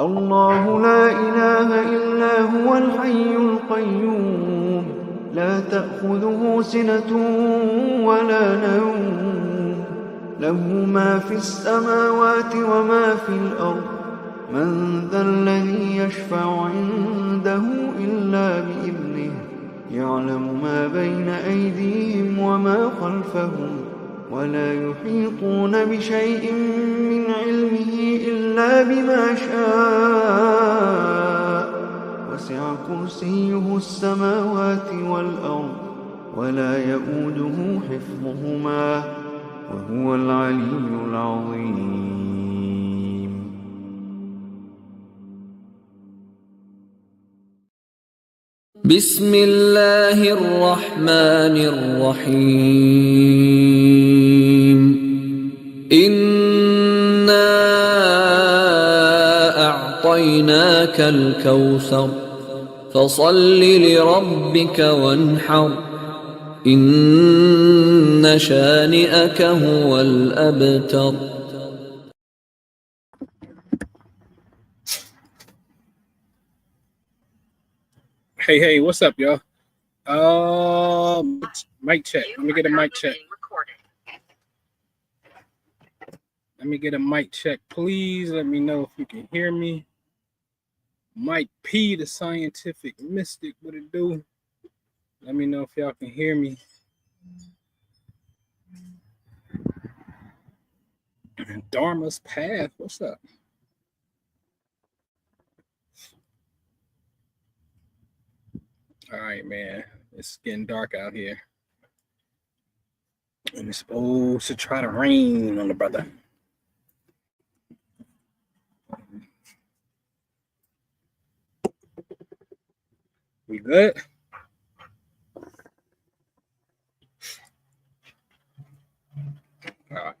الله لا إله إلا هو الحي القيوم لا تأخذه سنة ولا نوم له ما في السماوات وما في الأرض من ذا الذي يشفع عنده إلا بإذنه يعلم ما بين أيديهم وما خلفهم ولا يحيطون بشيء من علمه إلا بما شاء وسع كرسيه السماوات والأرض ولا يؤوده حفظهما وهو العلي العظيم. بسم الله الرحمن الرحيم إنا أعطيناك الكوثر فصل لربك وانحر إن شانئك هو الأبتر. Hey, what's up, y'all? Mic check. Let me get a mic check. Let me get a mic check, please. Let me know if you can hear me. Mike P, the scientific mystic, what it do? Let me know if y'all can hear me. Dharma's Path, what's up? All right, man. It's getting dark out here. And it's supposed to try to rain on the brother. We good? All right.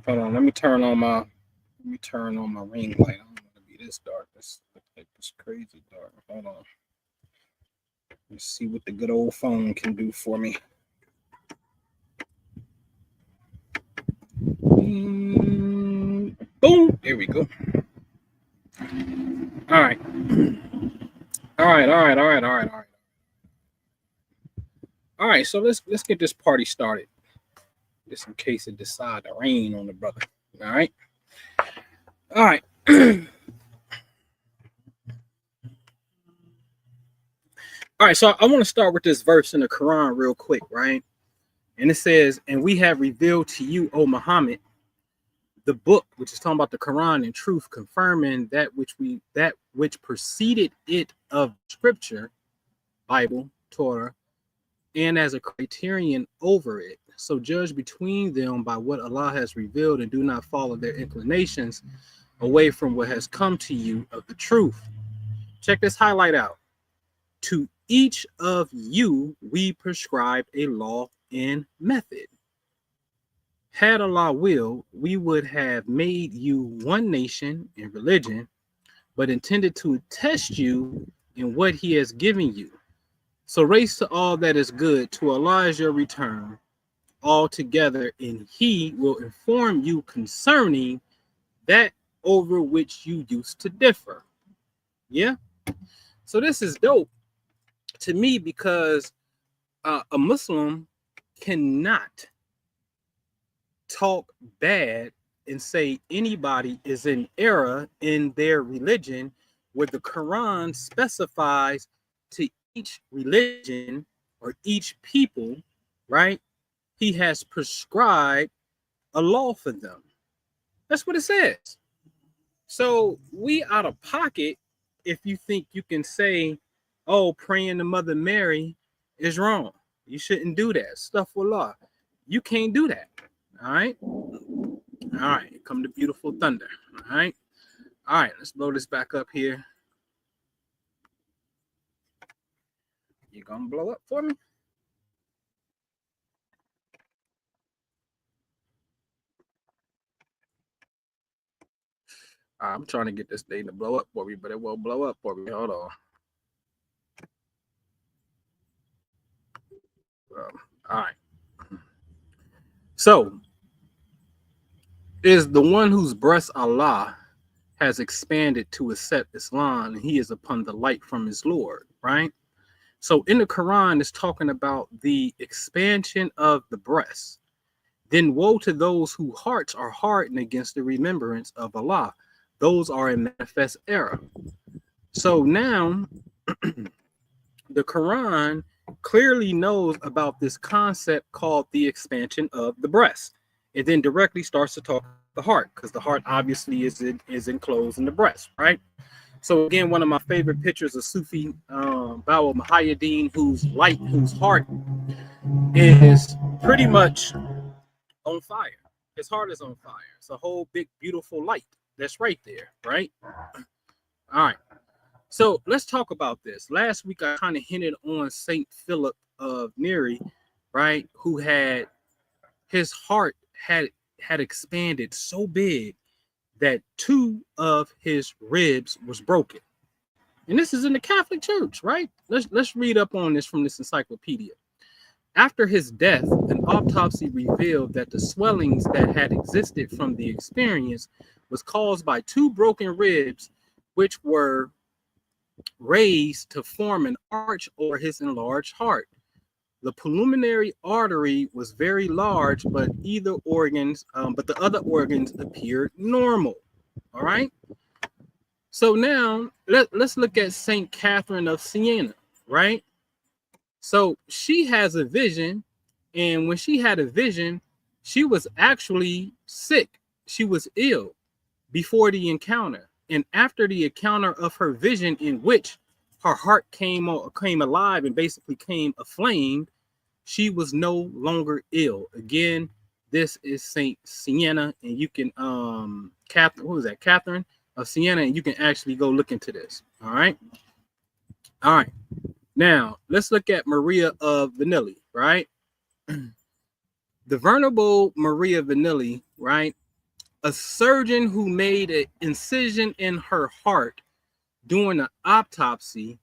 Hold on, let me turn on my ring light. I don't want to be this dark. This looks like it's crazy dark. Hold on. Let's see what the good old phone can do for me. Boom. There we go. All right. All right, so let's get this party started. Just in case it decide to rain on the brother. All right. All right. All right, so I want to start with this verse in the Quran real quick, right? And it says, and we have revealed to you, O Muhammad, the book, which is talking about the Quran and truth, confirming that which preceded it of scripture, Bible, Torah, and as a criterion over it. So judge between them by what Allah has revealed and do not follow their inclinations away from what has come to you of the truth. Check this highlight out. To each of you, we prescribed a law and method. Had Allah will, we would have made you one nation in religion, but intended to test you in what He has given you. So race to all that is good, to Allah is your return altogether, and He will inform you concerning that over which you used to differ. Yeah? So this is dope to me because a Muslim cannot talk bad and say anybody is in error in their religion where the Quran specifies to each religion or each people, right? He has prescribed a law for them. That's what it says. So we out of pocket if you think you can say, oh, praying to Mother Mary is wrong. You shouldn't do that. Astaghfirullah. You can't do that. All right. All right. Come to beautiful thunder. All right. All right. Let's blow this back up here. You gonna blow up for me? I'm trying to get this thing to blow up for me, but it won't blow up for me. Hold on. All right. So is the one whose breast Allah has expanded to accept Islam, and he is upon the light from his Lord, right? So in the Quran, it's talking about the expansion of the breast. Then woe to those whose hearts are hardened against the remembrance of Allah. Those are in manifest error. So now the Quran clearly knows about this concept called the expansion of the breast. It then directly starts to talk about the heart, because the heart obviously is enclosed in the breast, right? So again, one of my favorite pictures of Sufi Bawa Muhayyiddin, whose heart is pretty much on fire. His heart is on fire. It's a whole big, beautiful light that's right there, right? All right. So let's talk about this. Last week, I kind of hinted on Saint Philip of Neri, right? Who had his heart had expanded so big that 2 of his ribs was broken. And this is in the Catholic Church, right? Let's read up on this from this encyclopedia. After his death, an autopsy revealed that the swellings that had existed from the experience was caused by 2 broken ribs, which were raised to form an arch over his enlarged heart. The pulmonary artery was very large, but the other organs appeared normal. All right. So now let's look at Saint Catherine of Siena, right? So she has a vision, and when she had a vision, she was actually sick. She was ill before the encounter. And after the encounter of her vision, in which her heart came alive and basically came aflame, she was no longer ill. Again, this is Saint Siena, and you can Catherine of Siena, and you can actually go look into this. All right. Now let's look at Maria of Vanilli, right? The Venerable Maria Vanilli, right? A surgeon who made an incision in her heart during an autopsy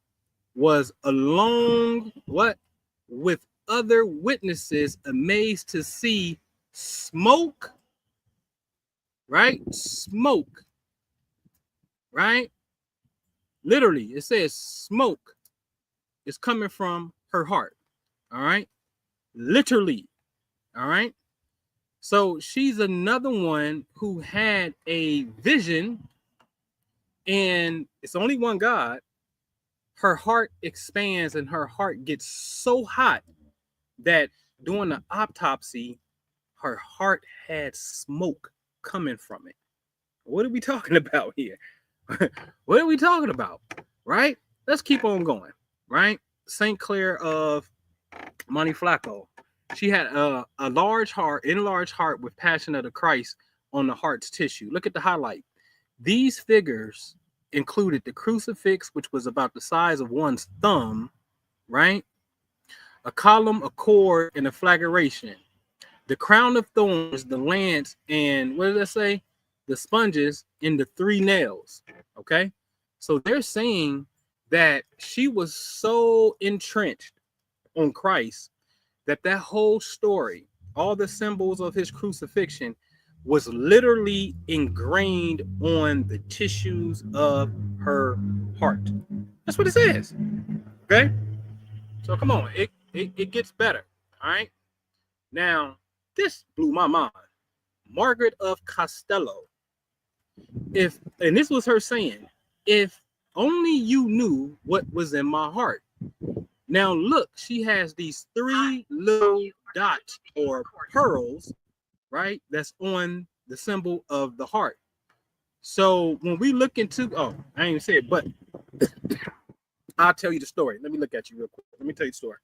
was alone with other witnesses amazed to see smoke, right? Smoke, right? Literally, it says smoke is coming from her heart, all right? Literally, all right? So she's another one who had a vision, and it's only one God. Her heart expands and her heart gets so hot that during the autopsy, her heart had smoke coming from it. What are we talking about here? What are we talking about? Right? Let's keep on going. Right? St. Clair of Montefiasco. She had a enlarged heart with Passion of the Christ on the heart's tissue. Look at the highlight. These figures included the crucifix, which was about the size of one's thumb, right? A column, a cord, and a flagellation. The crown of thorns, the lance, and what did I say? The sponges and the 3 nails. Okay. So they're saying that she was so entrenched on Christ that whole story, all the symbols of his crucifixion, was literally ingrained on the tissues of her heart. That's what it says. Okay. So come on, it gets better. All right. Now, this blew my mind. Margaret of Costello. And this was her saying, if only you knew what was in my heart. Now look, she has these 3 little dots or pearls, right? That's on the symbol of the heart. So when we look into, I didn't even say it, but I'll tell you the story. Let me look at you real quick. Let me tell you the story.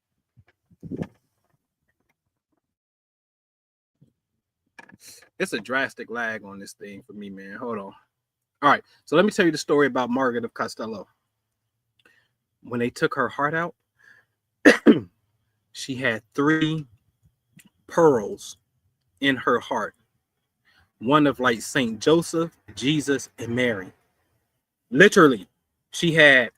It's a drastic lag on this thing for me, man. Hold on. All right. So let me tell you the story about Margaret of Costello. When they took her heart out, she had 3 pearls in her heart. One of like Saint Joseph, Jesus, and Mary. Literally, she had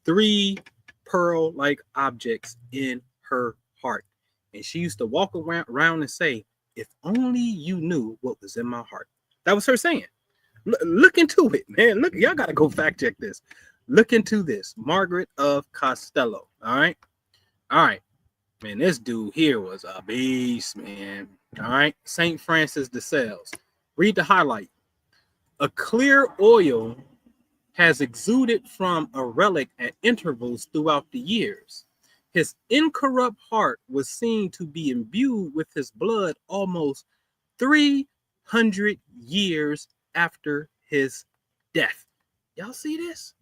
3 pearl-like objects in her heart. And she used to walk around and say, if only you knew what was in my heart. That was her saying. Look into it, man. Look, y'all got to go fact check this. Look into this. Margaret of Costello. All right. All right. Man, this dude here was a beast, man. All right. St. Francis de Sales. Read the highlight. A clear oil has exuded from a relic at intervals throughout the years. His incorrupt heart was seen to be imbued with his blood almost 300 years after his death. Y'all see this?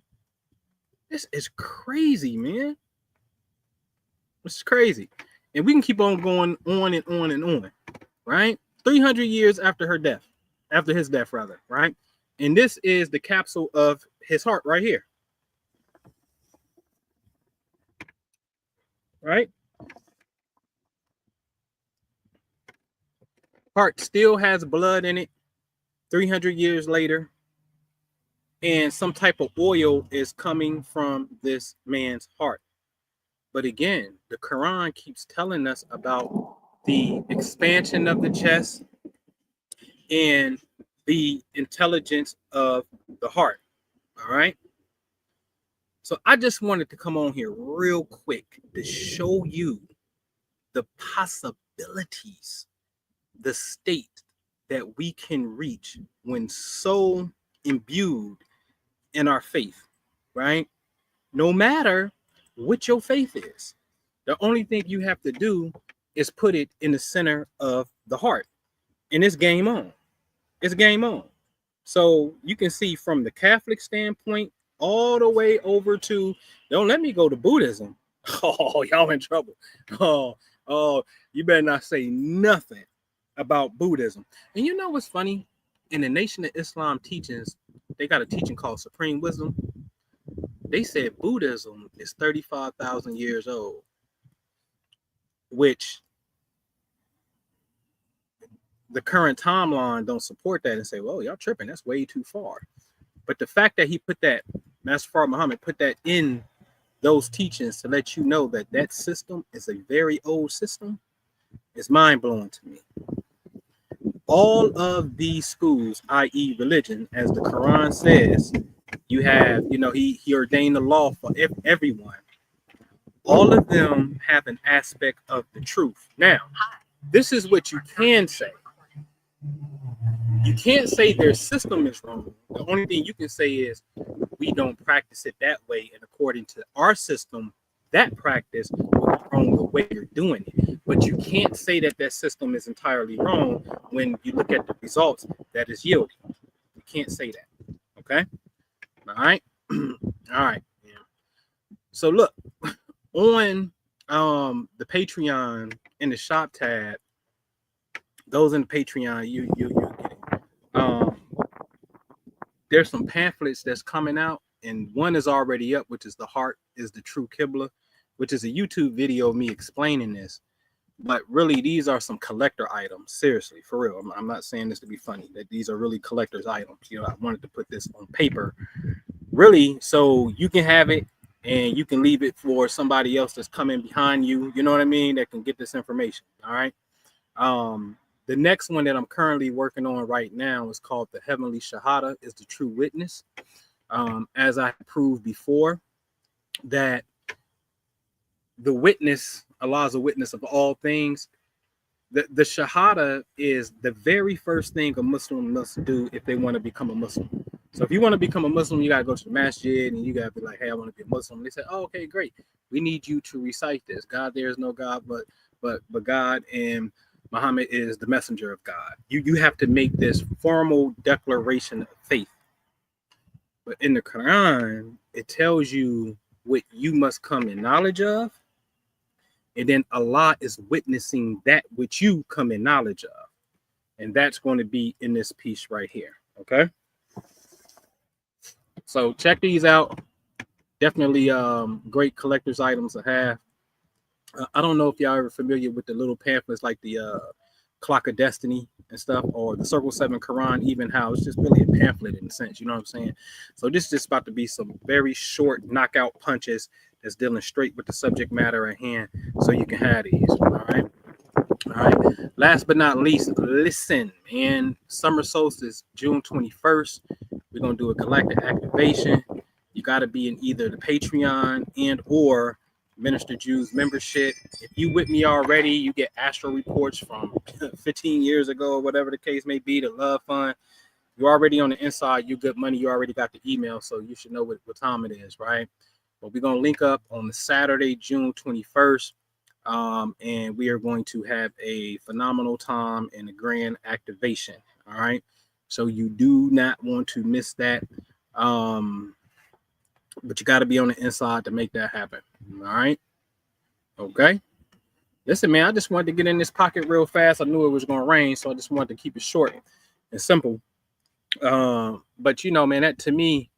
This is crazy, man. This is crazy. And we can keep on going on and on and on, right? 300 years after her death, after his death, rather, right? And this is the capsule of his heart right here. Right? Heart still has blood in it 300 years later. And some type of oil is coming from this man's heart. But again, the Quran keeps telling us about the expansion of the chest and the intelligence of the heart. All right. So I just wanted to come on here real quick to show you the possibilities, the state that we can reach when so imbued in our faith, right? No matter what your faith is, the only thing you have to do is put it in the center of the heart, and it's game on. It's game on. So you can see from the Catholic standpoint all the way over to, don't let me go to Buddhism. Oh, y'all in trouble. Oh, you better not say nothing about Buddhism. And you know what's funny? In the Nation of Islam teachings, they got a teaching called Supreme Wisdom. They said Buddhism is 35,000 years old, which the current timeline don't support that and say, well, y'all tripping. That's way too far. But the fact that he put that, Master Fard Muhammad put that in those teachings to let you know that that system is a very old system is mind-blowing to me. All of these schools, i.e. religion, as the Quran says, you have, he ordained the law for everyone. All of them have an aspect of the truth. Now, this is what you can say. You can't say their system is wrong. The only thing you can say is we don't practice it that way, and according to our system, that practice will be wrong the way you're doing it. But you can't say that that system is entirely wrong when you look at the results that is yielding. You can't say that. Okay? All right? All right. Yeah. So look, on the Patreon in the shop tab, those in the Patreon, you get it. There's some pamphlets that's coming out, and one is already up, which is The Heart is the True Qibla, which is a YouTube video of me explaining this. But really, these are some collector items. Seriously, for real. I'm not saying this to be funny, that these are really collector's items. I wanted to put this on paper, really, so you can have it and you can leave it for somebody else that's coming behind you. You know what I mean? That can get this information. All right. The next one that I'm currently working on right now is called The Heavenly Shahada is the True Witness. As I proved before, that the witness, Allah is a witness of all things. The Shahada is the very first thing a Muslim must do if they want to become a Muslim. So if you want to become a Muslim, you got to go to the masjid and you got to be like, hey, I want to be a Muslim. They say, oh, okay, great. We need you to recite this. God, there is no God but God, and Muhammad is the messenger of God. You have to make this formal declaration of faith. But in the Quran, it tells you what you must come in knowledge of. And then Allah is witnessing that which you come in knowledge of. And that's going to be in this piece right here. Okay. So check these out. Definitely great collector's items to have. I don't know if y'all are familiar with the little pamphlets like the Clock of Destiny and stuff, or the Circle 7 Quran, even how it's just really a pamphlet in a sense, you know what I'm saying? So this is just about to be some very short knockout punches that's dealing straight with the subject matter at hand, so you can have these. All right. All right. Last but not least, listen, man. Summer solstice, June 21st. We're gonna do a galactic activation. You got to be in either the Patreon and or Minister Jew's membership. If you with me already, you get astral reports from 15 years ago or whatever the case may be. The Love Fund. You're already on the inside. You good money. You already got the email, so you should know what time it is, right? But we're gonna link up on the Saturday, June 21st. And we are going to have a phenomenal time and a grand activation. All right. So you do not want to miss that. But you got to be on the inside to make that happen. All right. Okay. Listen, man, I just wanted to get in this pocket real fast. I knew it was going to rain, so I just wanted to keep it short and simple. But you know, man, that to me,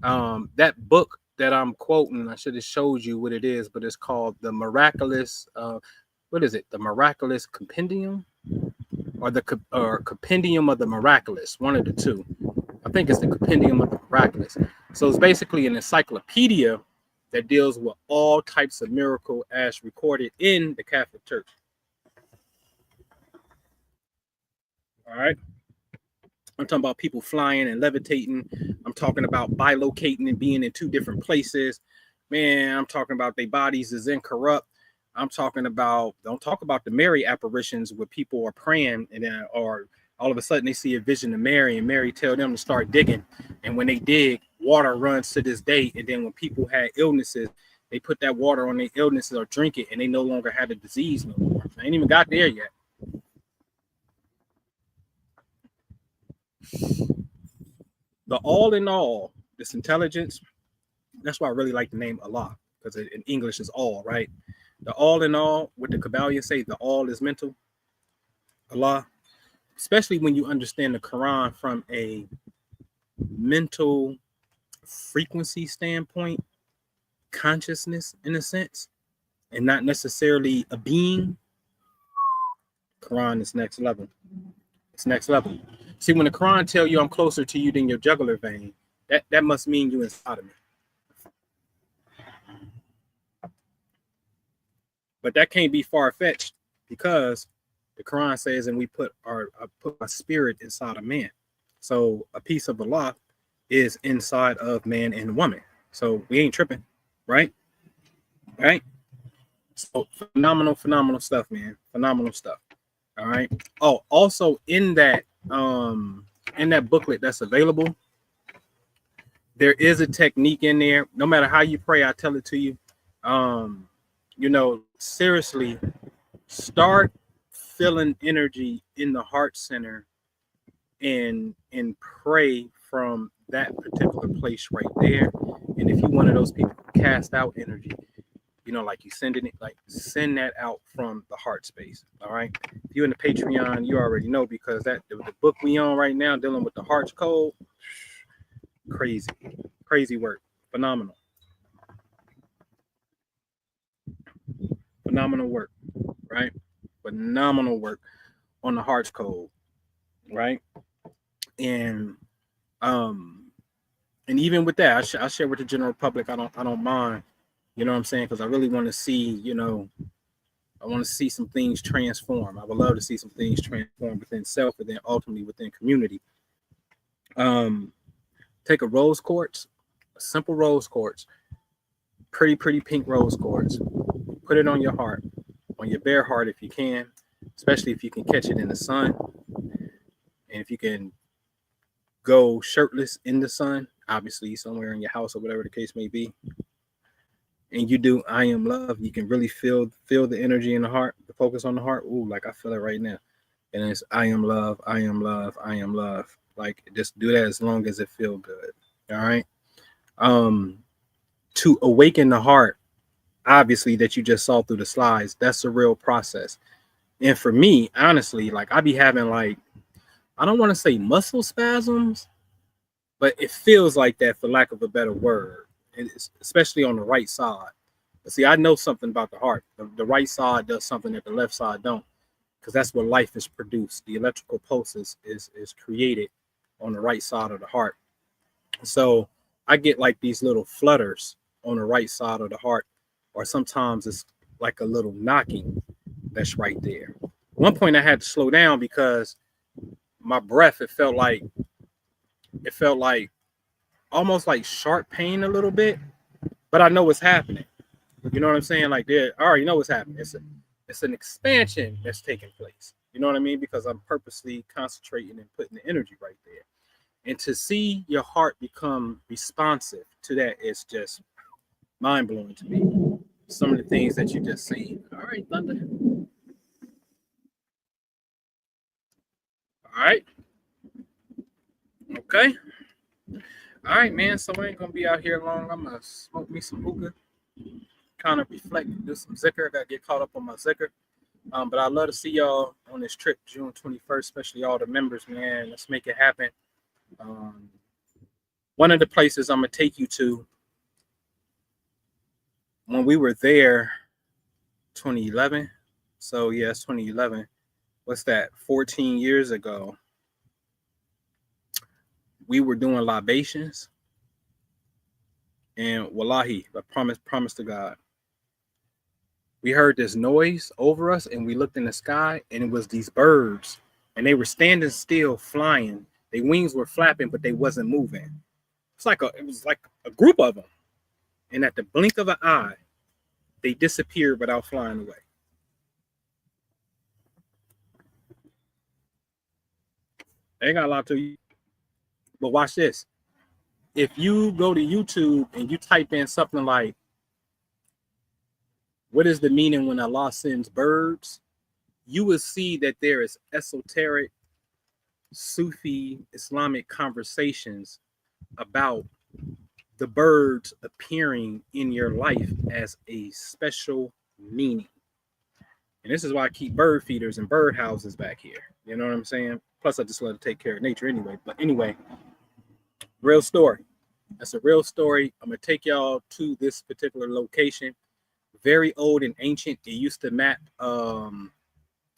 that book that I'm quoting, I should have showed you what it is, but it's called the Miraculous. What is it? The Miraculous Compendium, or the Compendium of the Miraculous? One of the two. I think it's the Compendium of the Miraculous. So it's basically an encyclopedia that deals with all types of miracle as recorded in the Catholic Church. All right. I'm talking about people flying and levitating. I'm talking about bilocating and being in two different places. Man, I'm talking about their bodies is incorrupt. I'm talking about, don't talk about the Mary apparitions where people are praying and then, or all of a sudden they see a vision of Mary and Mary tell them to start digging. And when they dig, water runs to this day. And then when people had illnesses, they put that water on their illnesses or drink it and they no longer had a disease no more. I ain't even got there yet. The all in all, this intelligence, that's why I really like the name Allah, because in English is all, right? The all in all, what the Kabbalions say, the all is mental. Allah, especially when you understand the Quran from a mental frequency standpoint, consciousness in a sense, and not necessarily a being. Quran is next level. It's next level. See, when the Quran tell you I'm closer to you than your jugular vein, that must mean you inside of me. But that can't be far-fetched because the Quran says, and we put our spirit inside of man. So a piece of Allah is inside of man and woman. So we ain't tripping, right? Right? So phenomenal stuff, man. Phenomenal stuff. All right. Oh, also in that booklet that's available, there is a technique in there. No matter how you pray, I tell it to you. You know, seriously, start feeling energy in the heart center and pray from that particular place right there. And if you're one of those people who cast out energy, you know, like you sending it, like send that out from the heart space. All right. If you're in the Patreon, you already know, because the book we on right now dealing with the heart's code, crazy work. Phenomenal work, right? Phenomenal work on the heart's code, right? And even with that, I share with the general public. I don't mind, you know what I'm saying? Because I really want to see, you know, I want to see some things transform. I would love to see some things transform within self and then ultimately within community. Take a rose quartz, a simple rose quartz, pretty pink rose quartz. Put it on your heart, on your bare heart if you can, especially if you can catch it in the sun. And if you can go shirtless in the sun, obviously somewhere in your house or whatever the case may be, and you do I am love, you can really feel the energy in the heart, the focus on the heart. Ooh, like I feel it right now. And it's I am love, I am love, I am love. Like, just do that as long as it feels good. All right. To awaken the heart, obviously, that you just saw through the slides, that's a real process. And for me, honestly, like I be having, like, I don't want to say muscle spasms, but it feels like that, for lack of a better word, and especially on the right side. But see, I know something about the heart. The right side does something that the left side don't, because that's where life is produced. The electrical pulses is created on the right side of the heart. So I get like these little flutters on the right side of the heart, or sometimes it's like a little knocking that's right there. one point I had to slow down because my breath, it felt like almost like sharp pain a little bit, but I know what's happening. You know what I'm saying? Like, I already know what's happening. It's an expansion that's taking place. You know what I mean? Because I'm purposely concentrating and putting the energy right there. And to see your heart become responsive to that is just mind blowing to me. Some of the things that you just see. All right, Thunder. All right. Okay. All right, man. So I ain't gonna be out here long. I'm gonna smoke me some hookah, kind of reflect, do some zikr. I gotta get caught up on my zikr. But I'd love to see y'all on this trip, June 21st, especially all the members, man. Let's make it happen. One of the places I'm gonna take you to, when we were there, 2011. So yeah, it's 2011. What's that? 14 years ago. We were doing libations, and wallahi, I promise to God, we heard this noise over us, and we looked in the sky, and it was these birds, and they were standing still, flying. Their wings were flapping, but they wasn't moving. It was like a group of them, and at the blink of an eye, they disappeared without flying away. They ain't got a lot to you, but watch this. If you go to YouTube and you type in something like, what is the meaning when Allah sends birds? You will see that there is esoteric Sufi Islamic conversations about the birds appearing in your life as a special meaning. And this is why I keep bird feeders and bird houses back here. You know what I'm saying? Plus, I just love to take care of nature anyway. But anyway, real story. That's a real story. I'm going to take y'all to this particular location. Very old and ancient. It used to map the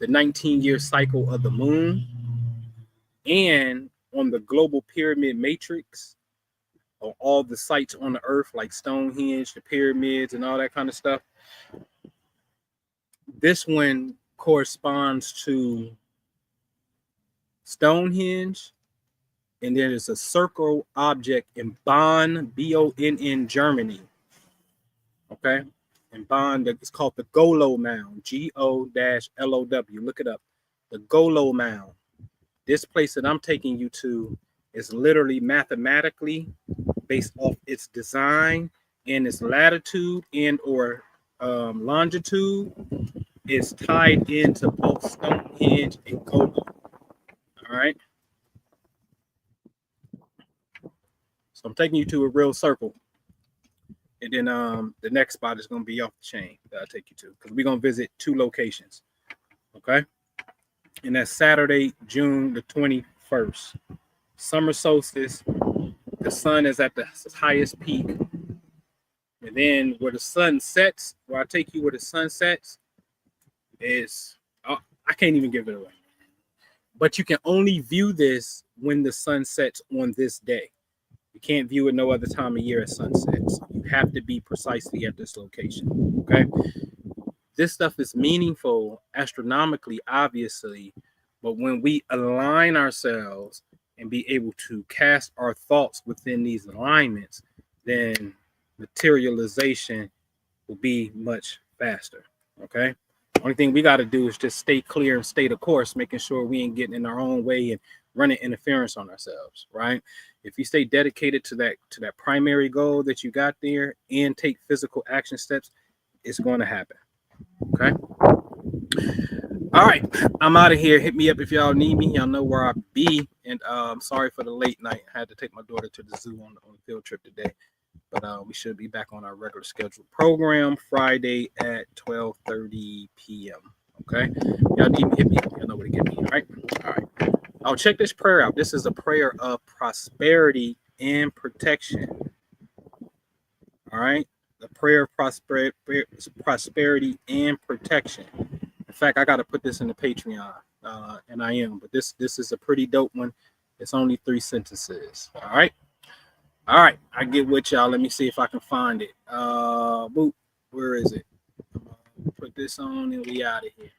19-year cycle of the moon. And on the global pyramid matrix, of all the sites on the earth, like Stonehenge, the pyramids, and all that kind of stuff, this one corresponds to Stonehenge, and then there's a circle object in Bonn, Bonn, Germany. Okay, in Bonn, it's called the Golo Mound, Go-Low. Look it up, the Golo Mound. This place that I'm taking you to is literally mathematically based off its design and its latitude and or longitude. Is tied into both Stonehenge and Golo. All right. So I'm taking you to a real circle. And then the next spot is going to be off the chain that I'll take you to, because we're going to visit two locations. Okay. And that's Saturday, June the 21st. Summer solstice. The sun is at the highest peak. And then where the sun sets, where I take you where the sun sets, is, I can't even give it away. But you can only view this when the sun sets on this day. You can't view it no other time of year as sunset. So you have to be precisely at this location. Okay. This stuff is meaningful astronomically, obviously, but when we align ourselves and be able to cast our thoughts within these alignments, then materialization will be much faster. Okay. Only thing we got to do is just stay clear and stay the course, making sure we ain't getting in our own way and running interference on ourselves, right? If you stay dedicated to that primary goal that you got there and take physical action steps, it's going to happen. Okay. All right. I'm out of here. Hit me up if y'all need me. Y'all know where I be. And I'm sorry for the late night. I had to take my daughter to the zoo on the field trip today. But we should be back on our regular scheduled program Friday at 12:30 p.m. Okay. Y'all need me, hit me up. Y'all know where to get me. All right. All right. I'll check this prayer out. This is a prayer of prosperity and protection. All right. The prayer of prosperity and protection. In fact, I got to put this in the Patreon, and I am. But this is a pretty dope one. It's only 3 sentences. All right. All right. I get with y'all. Let me see if I can find it. Boop. Where is it? Put this on and we out of here.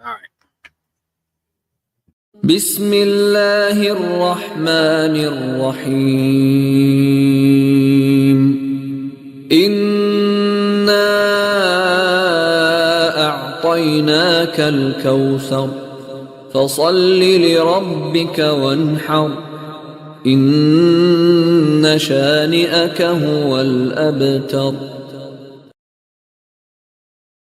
All right. بسم الله الرحمن الرحيم إنا أعطيناك الكوثر فصل لربك وانحر إن شانئك هو الأبتر